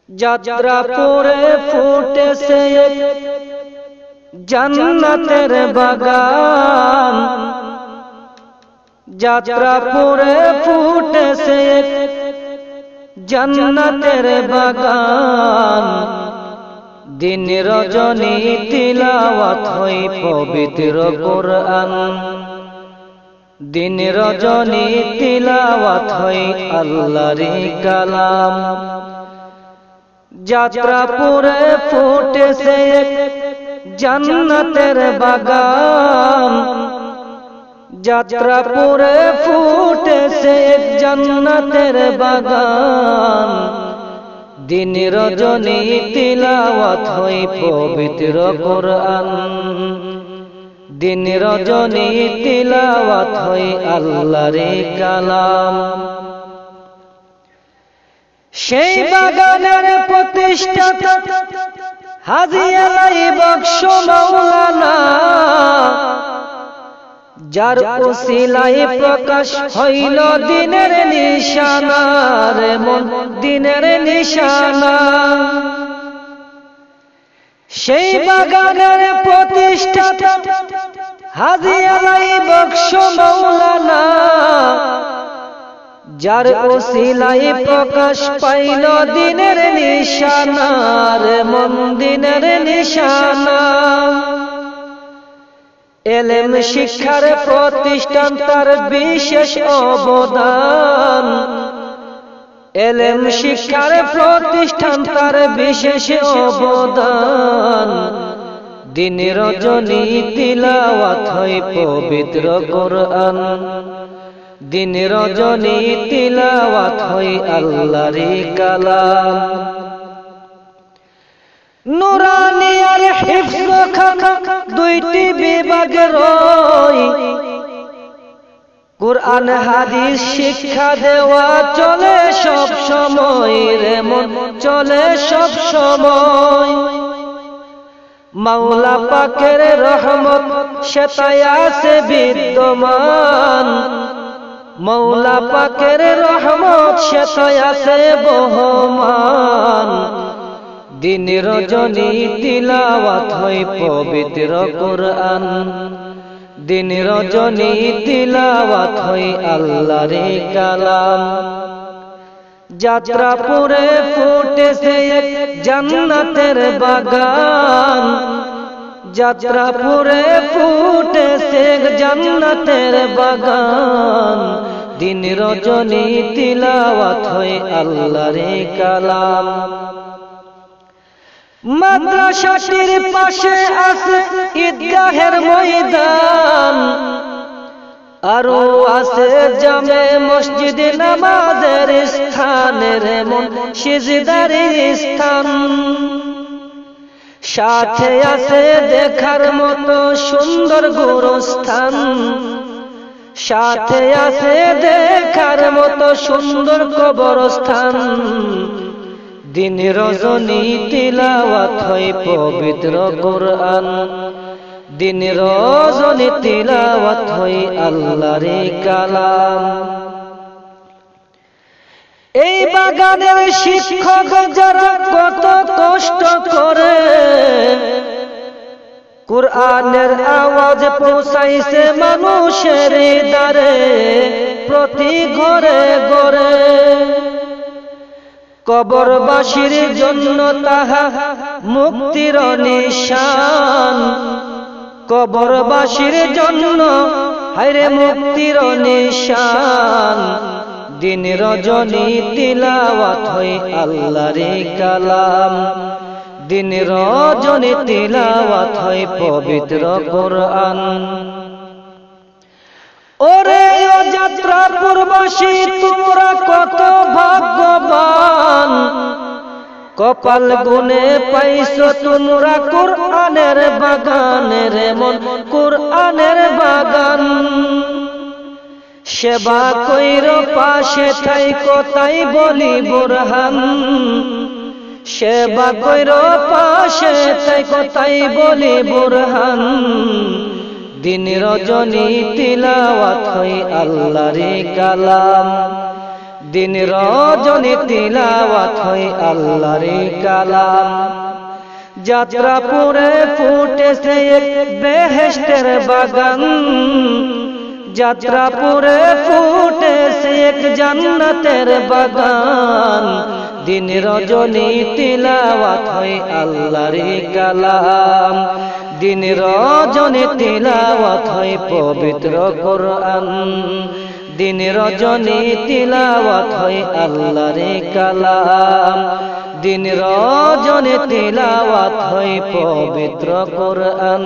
যাত্রা পরে ফুটেছে জান্নাতের বাগান, যাত্রা পরে ফুটেছে জান্নাতের বাগান। দিন রজনী তিলাওয়াত হয় পবিত্র কোরআন, দিন রজনী তিলাওয়াত হয় আল্লাহর কালাম। যাত্রা পরে ফুটেছে জান্নাতের বাগান, যাত্রা পরে ফুটেছে জান্নাতের বাগান। দিন রজনী তিলাওয়াত হয় পবিত্র কোরআন, দিন রজনী তিলাওয়াত হয় আল্লাহর কালাম। সেই বাগানের প্রতিষ্ঠাতা হাজী আলাই বক্স মাওলানা, যার উসিলায় প্রকাশ হইল দিনের নিশানা রে মন, দিনের নিশানা। সেই বাগানের প্রতিষ্ঠাতা হাজী আলাই বক্স মাওলানা, যার উসিলায় প্রকাশ পাইল দিনের নিশানা রে মন, দিনের নিশানা। এলেম শিক্ষার প্রতিষ্ঠান তার বিশেষ অবদান, এলেম শিক্ষার প্রতিষ্ঠান তার বিশেষ অবদান। দিন রজনী তিলাওয়াত হয় পবিত্র কোরআন, দিন রজনী তিলাওয়াত হয় আল্লাহর কালাম। নুরানি আর হিফজ খানা দুইটি বিভাগ রয়, কুরআন হাদিস শিক্ষা দেওয়া চলে সব সময় রে মন, চলে সব সময়। মাওলা পাকের রহমত সেটাই আছে বিদ্যমান, মাওলা পাকের রহমত সেটাই আছে বহমান। দিন রজনী তিলাওয়াত হয় পবিত্র কোরআন, দিন রজনী তিলাওয়াত হয় আল্লাহর কালাম। যাত্রা পরে ফুটেছে জান্নাতের বাগান, যাত্রা পরে ফুটেছে জান্নাতের বাগান। দিন রজনী তিলাওয়াত হয় আল্লাহর কালাম। মাদ্রাসাটির পাশে আছে ঈদগাহের ময়দান, আরো আছে জামে মসজিদ নামাজের স্থানের মন, সিজদার স্থান। সাথে আছে দেখার মতো সুন্দর গোরস্থান, সাথে আছে দেখার মতো সুন্দর কবরস্থান। দিন রজনী তিলাওয়াত হয় পবিত্র কোরআন, দিন রজনী তিলাওয়াত হয় আল্লাহর কালাম। এই বাগানের শিক্ষক যারা কত কষ্ট করে, কুরআনের আওয়াজ পৌঁছাইছে মানুষের দ্বারে প্রতি ঘরে ঘরে। কবরবাসীর জন্য তাহা মুক্তির নিশান, কবরবাসীর জন্য হায়রে মুক্তির নিশান। দিন রজনী তিলাওয়াত হয় আল্লাহর কালাম, দিন রজনী তিলাওয়াত হয় পবিত্র কোরআন। ওরে ও যাত্রাপুরবাসী তোমরা কত ভাগ্যবান, কপাল গুনে পাইছো তোমরা কোরআনের বাগানের মন, কোরআনের বাগান। সেবা কইর পাশে থাইকো তাই বলি বুরহান, সেবা কইর পাশে থাইকো তাই বলি বুরহান। दिन रजनी तिलावत है अल्लाहर कलाम দিন রজনী তিলাওয়াত হয় আল্লাহর কালাম। যাত্রাপুরে ফুটেছে এক বেহেশতের বাগান, যাত্রাপুরে ফুটেছে এক জান্নাতের বাগান। দিন রজনী তিলাওয়াত হয় আল্লাহর কালাম, দিন রজনী তিলাওয়াত হয় পবিত্র কোরআন। দিন রজনী তিলাওয়াত হয় আল্লাহর কালাম, দিন রজনী তিলাওয়াত হয় পবিত্র কোরআন।